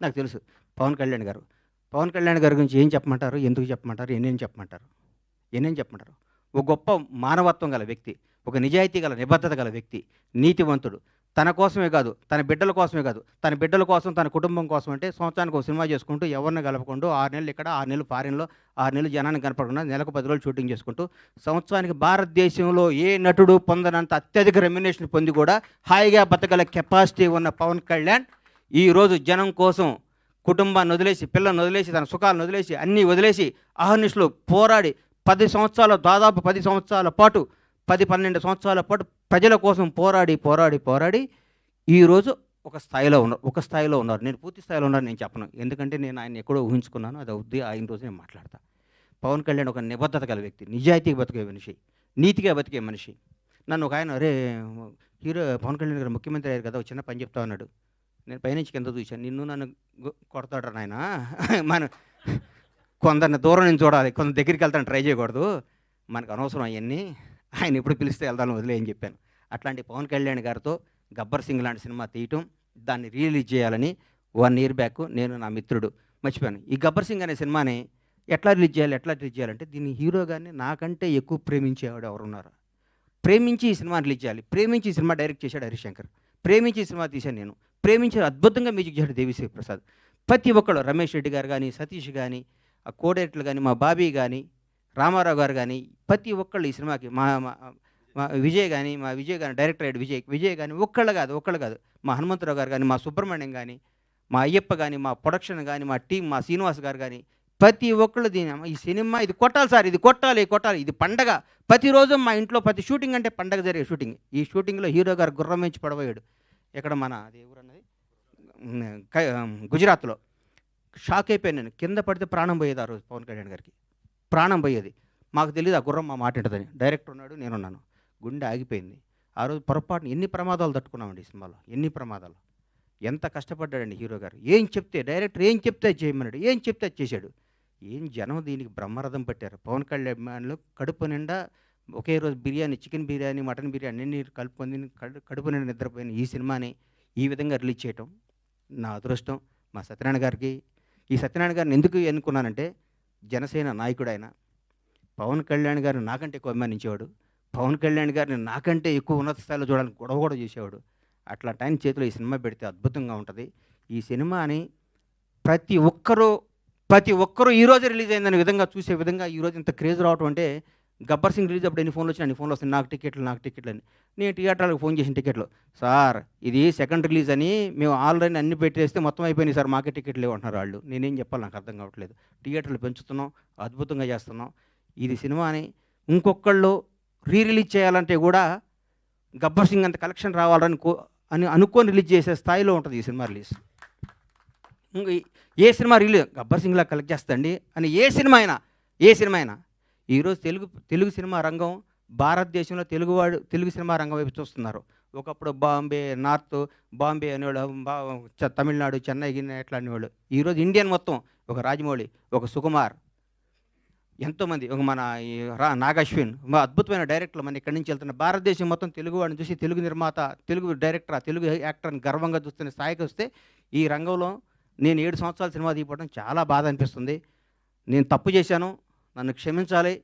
నాకు తెలుసు. పవన్ కళ్యాణ్ గారు. పవన్ కళ్యాణ్ గారి గురించి ఏం చెప్పమంటారు? ఎందుకు చెప్పమంటారు? ఎన్నేం చెప్పమంటారు? ఎన్నేం చెప్పమంటారు? ఒక గొప్ప మానవత్వం గల వ్యక్తి, ఒక నిజాయితీ గల, నిబద్ధత గల వ్యక్తి, నీతివంతుడు. తన కోసమే కాదు, తన బిడ్డల కోసమే కాదు, తన బిడ్డల కోసం, తన కుటుంబం కోసం అంటే సంవత్సరానికి ఒక సినిమా చేసుకుంటూ, ఎవరిని కలపకుండా 6 నెలలు ఇక్కడ, 6 నెలలు ఫారిన్‌లో, 6 నెలలు జనానికి కనపడకుండా, నెలకు 10 రోజులు షూటింగ్ చేసుకుంటూ, సంవత్సరానికి భారతదేశంలో ఏ నటుడు పొందనంత అత్యధిక రెమ్యునరేషన్ పొంది కూడా హాయిగా బతకగల కెపాసిటీ ఉన్న పవన్ కళ్యాణ్ ఈరోజు జనం కోసం కుటుంబాన్ని వదిలేసి, పిల్లల్ని వదిలేసి, తన సుఖాలను వదిలేసి, అన్నీ వదిలేసి అహర్నిశలు పోరాడి 10 సంవత్సరాలు, దాదాపు 10 సంవత్సరాల పాటు, 10-12 సంవత్సరాల పాటు ప్రజల కోసం పోరాడి ఈరోజు ఒక స్థాయిలో ఉన్నారు. నేను పూర్తి స్థాయిలో ఉన్నాను నేను చెప్పను. ఎందుకంటే నేను ఆయన ఎక్కడో ఊహించుకున్నాను. అది అవుద్ది. ఆయన రోజు నేను మాట్లాడతా. పవన్ కళ్యాణ్ ఒక నిబద్ధత గల వ్యక్తి, నిజాయితీగా బతికే మనిషి, నీతిగా బతికే మనిషి. నన్ను ఒక ఆయన, అరే హీరో పవన్ కళ్యాణ్ గారు ముఖ్యమంత్రి అయ్యారు కదా, ఒక చిన్న పని చెప్తా అన్నాడు. నేను పైనుంచి కింద చూశాను. నిన్ను నన్ను కొడతాడు నాయన. మనం కొందరిని దూరం నుంచి చూడాలి, కొందరి దగ్గరికి వెళ్తాను ట్రై చేయకూడదు. మనకు అనవసరం అవన్నీ. ఆయన ఎప్పుడు పిలిస్తే వెళ్తాను, వదిలే అని చెప్పాను. అట్లాంటి పవన్ కళ్యాణ్ గారితో గబ్బర్ సింగ్ లాంటి సినిమా తీయటం, దాన్ని రిలీజ్ చేయాలని 1 ఇయర్ బ్యాక్ నేను, నా మిత్రుడు మర్చిపోయాను. ఈ గబ్బర్ సింగ్ అనే సినిమాని ఎట్లా రిలీజ్ చేయాలంటే దీన్ని హీరో గారిని నాకంటే ఎక్కువ ప్రేమించేవాడు ఎవరున్నారు? ప్రేమించి ఈ సినిమా రిలీజ్ చేయాలి. ప్రేమించి ఈ సినిమా డైరెక్ట్ చేశాడు హరిశంకర్. ప్రేమించి ఈ సినిమా తీశాను నేను. ప్రేమించి అద్భుతంగా మ్యూజిక్ చేశాడు దేవిశ్రీ ప్రసాద్. ప్రతి ఒక్కళ్ళు, రమేష్ రెడ్డి గారు కానీ, సతీష్ కానీ, ఆ కోడైరెక్టర్లు కానీ, మా బాబీ కానీ, రామారావు గారు కానీ, ప్రతి ఒక్కళ్ళు ఈ సినిమాకి, మా విజయ్ కానీ డైరెక్టర్ అయ్యాడు విజయ్ కానీ, ఒక్కళ్ళు కాదు, మా హనుమంతరావు గారు కానీ, మా సుబ్రహ్మణ్యం కానీ, మా అయ్యప్ప కానీ, మా ప్రొడక్షన్ కానీ, మా టీం, మా శ్రీనివాస్ గారు కానీ, ప్రతి ఒక్కళ్ళు ఈ సినిమా ఇది కొట్టాలి సార్, ఇది కొట్టాలి, ఇది పండగ. ప్రతిరోజు మా ఇంట్లో ప్రతి షూటింగ్ అంటే పండగ జరిగే షూటింగ్. ఈ షూటింగ్లో హీరో గారు గుర్రం నుంచి పడబోయాడు. ఎక్కడ మన అది ఎవరన్నది గుజరాత్లో. షాక్ అయిపోయాను నేను. కింద పడితే ప్రాణం పోయేది ఆ రోజు పవన్ కళ్యాణ్ గారికి. ప్రాణం పోయేది. మాకు తెలియదు ఆ గుర్రం మా మాట ఉంటుందని. డైరెక్టర్ ఉన్నాడు, నేనున్నాను. గుండె ఆగిపోయింది. ఆ రోజు పొరపాటున ఎన్ని ప్రమాదాలు తట్టుకున్నామండి ఈ సినిమాలో, ఎన్ని ప్రమాదాలు. ఎంత కష్టపడ్డాడండి హీరో గారు. డైరెక్టర్ ఏం చెప్తే చేయమన్నాడు, ఏం చెప్తే చేశాడు. జనం దీనికి బ్రహ్మరథం పట్టారు. పవన్ కళ్యాణ్ కడుపు నిండా ఒకే రోజు బిర్యానీ, చికెన్ బిర్యానీ, మటన్ బిర్యానీ అన్నీ కలుపుకొని కడుపు నిండా నిద్రపోయిన ఈ సినిమాని ఈ విధంగా రిలీజ్ చేయటం నా అదృష్టం. మా సత్యనారాయణ గారికి, ఈ సత్యనారాయణ గారిని ఎందుకు ఎన్నుకున్నానంటే, జనసేన నాయకుడు ఆయన. పవన్ కళ్యాణ్ గారిని నాకంటే ఎక్కువ అభిమానించేవాడు. పవన్ కళ్యాణ్ గారిని నాకంటే ఎక్కువ ఉన్నత స్థాయిలో చూడాలని గొడవ కూడా చేసేవాడు. అట్లాంటి ఆయన చేతిలో ఈ సినిమా పెడితే అద్భుతంగా ఉంటుంది. ఈ సినిమాని ప్రతి ఒక్కరూ ఈరోజు రిలీజ్ అయిందనే విధంగా చూసే విధంగా ఈరోజు ఇంత క్రేజ్ రావటం అంటే, గబ్బర్ సింగ్ రిలీజ్ అప్పుడు ఎన్ని ఫోన్లు వచ్చినా అన్ని ఫోన్లు వస్తాయి, నాకు టికెట్లు అని. నేను థియేటర్లకు ఫోన్ చేసిన టికెట్లు, సార్ ఇది సెకండ్ రిలీజ్ అని మేము ఆల్రెడీ అన్ని పెట్టేస్తే మొత్తం అయిపోయినాయి సార్, మాకే టికెట్లు లేవంటున్నారు వాళ్ళు. నేనేం చెప్పాలి, నాకు అర్థం కావట్లేదు. థియేటర్లు పెంచుతున్నాం, అద్భుతంగా చేస్తున్నాం. ఇది సినిమాని ఇంకొకళ్ళు రిలీజ్ చేయాలంటే కూడా గబ్బర్ సింగ్ అంత కలెక్షన్ రావాలని అనుకొని రిలీజ్ చేసే స్థాయిలో ఉంటుంది ఈ సినిమా రిలీజ్. ఏ సినిమా రిలీజ్ గబ్బర్ సింగ్లా కలెక్ట్ చేస్తండి అని ఏ సినిమా అయినా ఈరోజు తెలుగు సినిమా రంగం భారతదేశంలో తెలుగు సినిమా రంగం వైపు చూస్తున్నారు. ఒకప్పుడు బాంబే అనేవాళ్ళు, తమిళనాడు, చెన్నై ఎట్లా అనేవాళ్ళు. ఈరోజు ఇండియన్ మొత్తం, ఒక రాజమౌళి, ఒక సుకుమార్, ఎంతోమంది, ఒక మన నాగశ్విన్, అద్భుతమైన డైరెక్టర్లు మన ఇక్కడి నుంచి వెళ్తున్న భారతదేశం మొత్తం తెలుగు వాడిని చూసి తెలుగు నిర్మాత, తెలుగు డైరెక్టర్, తెలుగు యాక్టర్ని గర్వంగా చూస్తున్న స్థాయికి వస్తే, ఈ రంగంలో నేను 7 సంవత్సరాల సినిమా తీయడం చాలా బాధ అనిపిస్తుంది. నేను తప్పు చేశాను, నన్ను క్షమించాలి.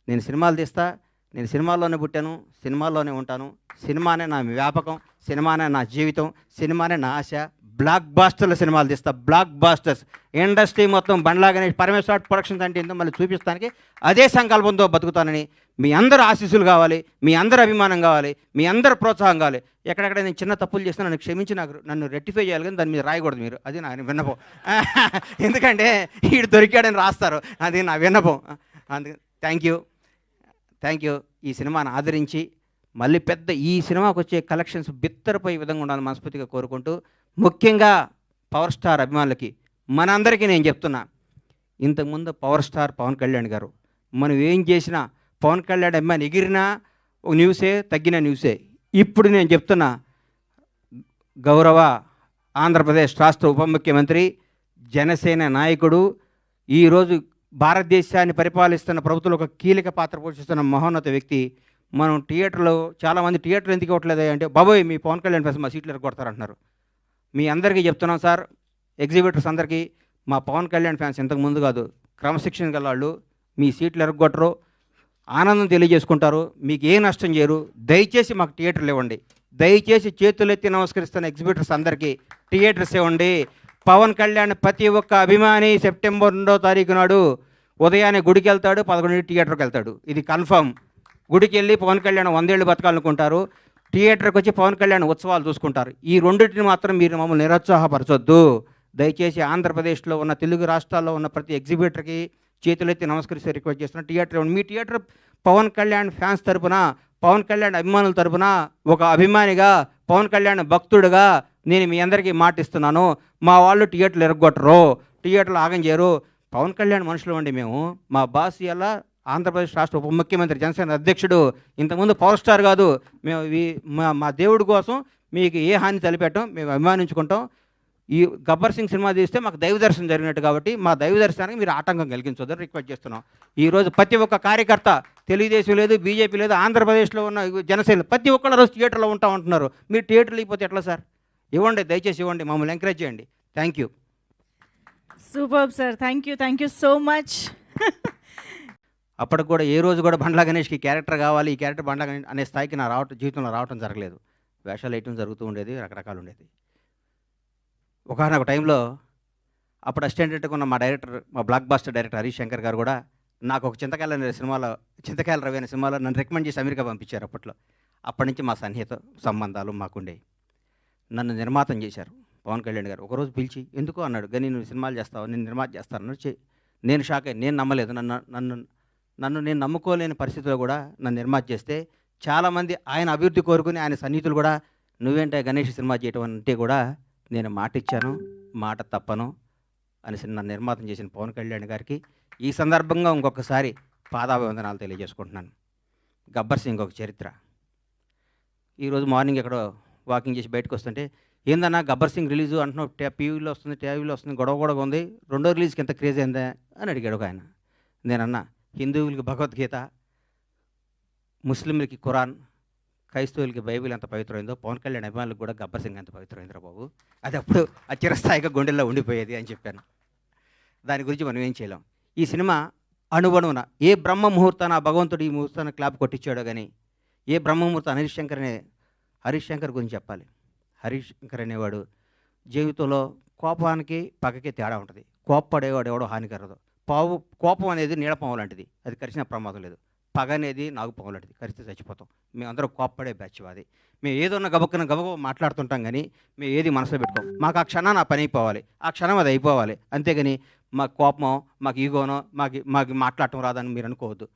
నేను సినిమాలు తీస్తా, నేను సినిమాల్లోనే పుట్టాను, సినిమాల్లోనే ఉంటాను. సినిమానే నా వ్యాపకం, సినిమానే నా జీవితం, సినిమానే నా ఆశ. బ్లాక్ బాస్టర్ల సినిమాలు తీస్తా, బ్లాక్ బాస్టర్స్. ఇండస్ట్రీ మొత్తం బండ్లాగానే పరమేశ్వర ప్రొడక్షన్స్ అంటే ఏంటో మళ్ళీ చూపిస్తానికి అదే సంకల్పంతో బతుకుతానని మీ అందరు ఆశీస్సులు కావాలి, మీ అందరు అభిమానం కావాలి, మీ అందరు ప్రోత్సాహం కావాలి. ఎక్కడెక్కడ నేను చిన్న తప్పులు చేసినా నన్ను క్షమించి నన్ను రెక్టిఫై చేయాలి, కానీ దాని మీద రాయకూడదు మీరు. అది నా విన్నపం. ఎందుకంటే వీడు దొరికాడని రాస్తారు, అది నా విన్నపం. అందుకని థ్యాంక్ యూ. ఈ సినిమాను ఆదరించి మళ్ళీ ఈ సినిమాకు వచ్చే కలెక్షన్స్ బిత్తరపోయే విధంగా ఉండాలని మనస్ఫూర్తిగా కోరుకుంటూ, ముఖ్యంగా పవర్ స్టార్ అభిమానులకి మనందరికీ నేను చెప్తున్నా, ఇంతకుముందు పవర్ స్టార్ పవన్ కళ్యాణ్ గారు, మనం ఏం చేసినా పవన్ కళ్యాణ్ అభిమాని ఎగిరినా న్యూసే, తగ్గిన న్యూసే. ఇప్పుడు నేను చెప్తున్నా, గౌరవ ఆంధ్రప్రదేశ్ రాష్ట్ర ఉప ముఖ్యమంత్రి, జనసేన నాయకుడు, ఈరోజు భారతదేశాన్ని పరిపాలిస్తున్న ప్రభుత్వంలో ఒక కీలక పాత్ర పోషిస్తున్న మహోన్నత వ్యక్తి. మనం థియేటర్లో చాలామంది థియేటర్లు ఎందుకు ఇవ్వట్లేదు అంటే, బాబోయ్ మీ పవన్ కళ్యాణ్ కోసం మా సీట్లు ఎరగొడతారంటున్నారు. మీ అందరికీ చెప్తున్నాం సార్, ఎగ్జిబిటర్స్ అందరికీ మా పవన్ కళ్యాణ్ ఫ్యాన్స్ ఇంతకు ముందు కాదు, క్రమశిక్షణ గల వాళ్ళు, మీ సీట్లు ఎరగొట్టరు, ఆనందం తెలియజేసుకుంటారు, మీకు ఏ నష్టం చేయరు. దయచేసి మాకు థియేటర్లు ఇవ్వండి. దయచేసి చేతులెత్తి నమస్కరిస్తున్న ఎగ్జిబిటర్స్ అందరికీ థియేటర్స్ ఇవ్వండి. పవన్ కళ్యాణ్ ప్రతి ఒక్క అభిమాని సెప్టెంబర్ 2వ తారీఖు నాడు ఉదయాన్నే గుడికి వెళ్తాడు, 11 థియేటర్కి వెళ్తాడు. ఇది కన్ఫర్మ్. గుడికి వెళ్ళి పవన్ కళ్యాణ్ 100 ఏళ్ళు బతకాలనుకుంటారు, థియేటర్కి వచ్చి పవన్ కళ్యాణ్ ఉత్సవాలు చూసుకుంటారు. ఈ రెండింటిని మాత్రం మీరు మమ్మల్ని నిరుత్సాహపరచొద్దు. దయచేసి ఆంధ్రప్రదేశ్లో ఉన్న తెలుగు రాష్ట్రాల్లో ఉన్న ప్రతి ఎగ్జిబిటర్కి చేతులెత్తి నమస్కరిస్తే రిక్వెస్ట్ చేస్తున్నా, థియేటర్ ఇవ్వండి. మీ థియేటర్ పవన్ కళ్యాణ్ ఫ్యాన్స్ తరపున, పవన్ కళ్యాణ్ అభిమానుల తరపున, ఒక అభిమానిగా, పవన్ కళ్యాణ్ భక్తుడుగా నేను మీ అందరికీ మాటిస్తున్నాను. మా వాళ్ళు థియేటర్లు ఎరగొట్టరు, థియేటర్లు ఆగం చేయరు. పవన్ కళ్యాణ్ మనుషులు అండి మేము. మా బాస్ ఇలా ఆంధ్రప్రదేశ్ రాష్ట్ర ఉప ముఖ్యమంత్రి, జనసేన అధ్యక్షుడు, ఇంతకుముందు పవర్ స్టార్ కాదు. మేము మా దేవుడి కోసం మీకు ఏ హాని తలపెట్టాం, మేము అభిమానించుకుంటాం. ఈ గబ్బర్ సింగ్ సినిమా తీస్తే మాకు దైవ దర్శనం జరిగినట్టు కాబట్టి మా దైవ దర్శనానికి మీరు ఆటంకం కలిగించొద్దని రిక్వెస్ట్ చేస్తున్నాం. ఈరోజు ప్రతి ఒక్క కార్యకర్త, తెలుగుదేశం లేదు, బీజేపీ లేదు, ఆంధ్రప్రదేశ్లో ఉన్న జనసేన ప్రతి ఒక్కళ్ళు రోజు థియేటర్లో ఉంటున్నారు. మీరు థియేటర్లు అయిపోతే ఎట్లా సార్? ఇవ్వండి, దయచేసి ఇవ్వండి, మమ్మల్ని ఎంకరేజ్ చేయండి. Thank you. Super sir, thank you so much. అప్పటికి కూడా ఏ రోజు కూడా బండ్లా గణేష్కి క్యారెక్టర్ కావాలి, ఈ క్యారెక్టర్ బండ్లా గణేష్ అనే స్థాయికి నా జీవితంలో రావటం జరగలేదు. వేషాలు వేయటం జరుగుతూ ఉండేది, రకరకాలు ఉండేది. ఒకనొక టైంలో అప్పుడు అసిస్టెంట్గా ఉన్న మా డైరెక్టర్, మా blockbuster director Harish Shankar garu కూడా నాకు ఒక చింతకాయల రవి అనే సినిమాలో నన్ను రికమెండ్ చేసి అమెరికా పంపించారు అప్పట్లో. అప్పటి నుంచి మా సన్నిహిత సంబంధాలు మాకుండేవి. నన్ను నిర్మాతం చేశారు పవన్ కళ్యాణ్ గారు. ఒకరోజు పిలిచి ఎందుకు అన్నాడు, కానీ నువ్వు సినిమాలు చేస్తావు, నేను నిర్మాత చేస్తాను. నేను షాక్ అయ్యి, నేను నమ్మలేదు. నన్ను నేను నమ్ముకోలేని పరిస్థితిలో కూడా నన్ను నిర్మాత చేస్తే చాలామంది ఆయన అభివృద్ధి కోరుకుని ఆయన సన్నిహితులు కూడా నువ్వేంటే గణేష్ సినిమా చేయటం అంటే కూడా నేను మాట ఇచ్చాను, మాట తప్పను అని నన్ను నిర్మాతం చేసిన పవన్ కళ్యాణ్ గారికి ఈ సందర్భంగా ఇంకొకసారి పాదాభివందనాలు తెలియజేసుకుంటున్నాను. గబ్బర్ సింగ్ ఒక చరిత్ర. ఈరోజు మార్నింగ్ ఎక్కడో వాకింగ్ చేసి బయటకు వస్తుంటే, ఏందన్నా గబ్బర్ సింగ్ రిలీజు అంటున్నావు, టీవీలో వస్తుంది, గొడవ ఉంది, రెండో రిలీజ్కి ఎంత క్రేజ్ అయిందా అని అడిగాడు ఒక ఆయన. నేనన్నా, హిందువులకి భగవద్గీత, ముస్లింలకి ఖురాన్, క్రైస్తవులకి బైబిల్ ఎంత పవిత్రమైందో పవన్ కళ్యాణ్ అభిమానులకు కూడా గబ్బర్ సింగ్ ఎంత పవిత్రమైందిరా బాబు, అది అప్పుడు ఆ చిరస్థాయిగా గుండెల్లో ఉండిపోయేది అని చెప్పాను. దాని గురించి మనం ఏం చేయలేం. ఈ సినిమా అణువణువున ఏ బ్రహ్మ ముహూర్తాన భగవంతుడు ఈ ముహూర్తాన్ని క్లాప్ కొట్టించాడో కానీ, ఏ బ్రహ్మ ముహూర్తం హరీష్ శంకర్ గురించి చెప్పాలి. హరీష్ శంకర్ అనేవాడు జీవితంలో కోపానికి పగకి తేడా ఉంటుంది. కోప్పడేవాడు ఎవడో హానికరదు. కోపం అనేది నీడపాము లాంటిది, అది కరిచిన ప్రమాదం లేదు. పగ అనేది నాగుపాము లాంటిది, కరిస్తే చచ్చిపోతాం. మేమందరం కోప్పడే బ్యాచ్ అది. మేము ఏదన్నా గబగబ మాట్లాడుతుంటాం కానీ మేము ఏది మనసులో పెట్టుకోం. మాకు ఆ క్షణాన్ని ఆ పని అయిపోవాలి, ఆ క్షణం అది అయిపోవాలి. అంతేగాని మాకు కోపమో, మాకు ఈగోనో, మాకు మాట్లాడటం రాదని మీరు అనుకోవద్దు.